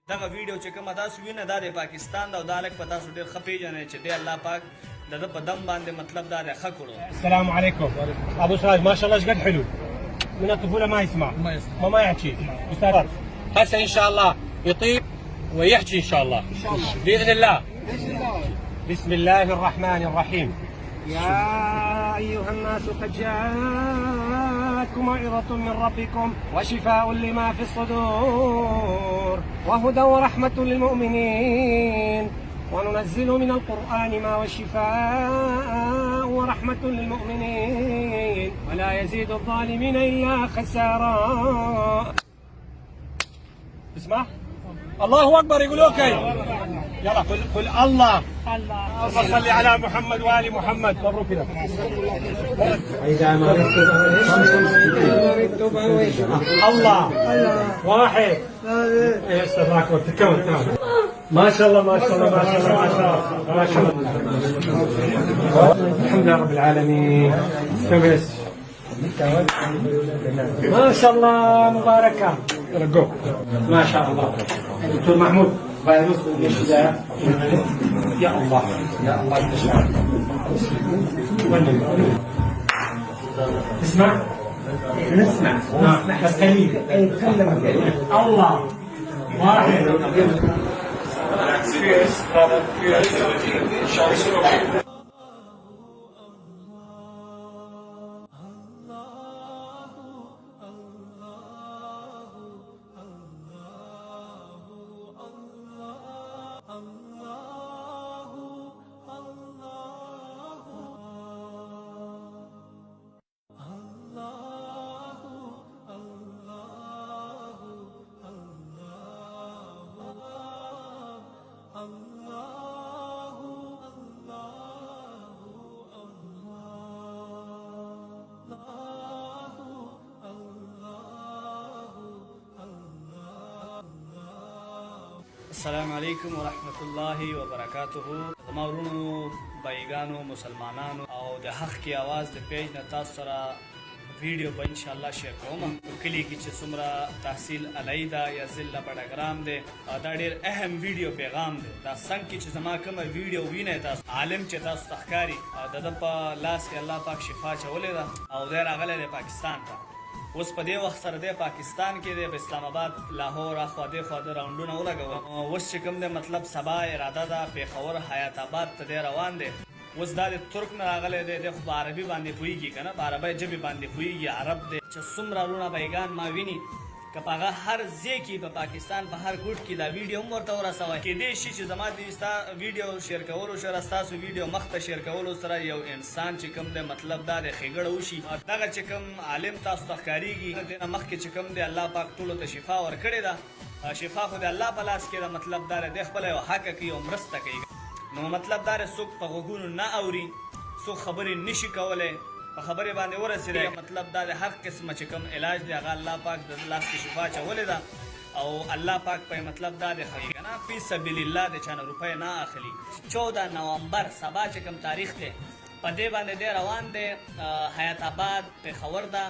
دغه ویډیو چې کومه تاسو وینئ دا د پاکستان دا او دا هلک په تاسو ډېر ښه پېژنئ چې دی الله پاک د ده په دم باندې مطلب دا دی ښه کړو. السلام عليكم. ابو سراج ما شاء الله ايش قد حلو من الطفوله ما يسمع ما يحكي استاذ هسه ان شاء الله يطيب ويحكي ان شاء الله باذن الله. بسم الله الرحمن الرحيم. يا أيها الناس قد جاءتكم موعظة من ربكم وشفاء لما في الصدور وهدى ورحمة للمؤمنين وننزل من القرآن ما هو شفاء ورحمة للمؤمنين ولا يزيد الظالمين إلا خسارا. اسمع الله أكبر يقولوا كي يلا قل الله اللهم صل على محمد وآل محمد. مبروك لك. الله واحد استغفرك وتكون ما شاء الله ما شاء الله ما شاء الله ما شاء الله ما شاء الله. الحمد لله رب العالمين. ما شاء الله مباركة رجو ما شاء الله. دكتور محمود فيروس الشدة يا الله يا الله تشفى. تسمع؟ نسمع بس قليل. تكلم الله واحد. السلام علیکم ورحمت الله وبرکاته. زما ورونو بایګانو مسلمانانو او د حق کی आवाज د پیج نه تاسو سره ویډیو به ان شاء الله شیر کوم. کلی کې چې څومره تحصیل علیدا یا ضلع بډګرام دی دا ډېر اهم ویډیو پیغام دی. دا څنګه چې زما کومه ویډیو وینئ تاسو عالم چې تاسو ته ښکاري د ده په لاس کې الله پاک شفا چولې ده او دی راغلی دی پاکستان ته. اوس په دې وخت سره دی پاکستان کې دی په اسلام آباد لاهور اخوا دېخوا د راونډونه ولګول. اوس چې کوم دی مطلب سبا اراده ده پېښور حیات آباد ته دی روان دی. اوس دا د ترک نه راغلی دی دی خو په عربي باندې پوهېږي که نه په عربۍ ژبې باندې پوهېږي عرب دی. چې څومره وروڼه بایګان ما ویني که په هغه هر ځای کې په پاکستان په هر ګوټ کې دا ویډیو هم ورته ورسوئ. کیدای شي چې زما د ستا ویډیو شیر کولو سره ستاسو ویډیو مخ ته شیر کولو سره یو انسان چې کوم دی مطلب دا د ښېګړه وشي. دغه چې کوم عالم تاسو ته ښکارېږي د نه مخکې چې کوم دی الله پاک ټولو ته شفا ورکړې ده. شفا خو د الله په لاس کې ده. مطلب دا دی خپله یو حقه کوي او مرسته کوي. نو مطلب دا دی څوک په غوږونو نه اوري څوک خبرې نشي کولی په خبرې باندې ورسېدی. مطلب دا د هر قسمه چې کوم علاج دی هغه الله پاک د لاس کې شفا چولې ده او الله پاک په مطلب دا د ښه که نه فی سبیل الله د چا نه روپۍ نه اخلي. 14 نومبر سبا چې کوم تاریخ دی په دې باندې دی روان دی حیات آباد پېښور ده.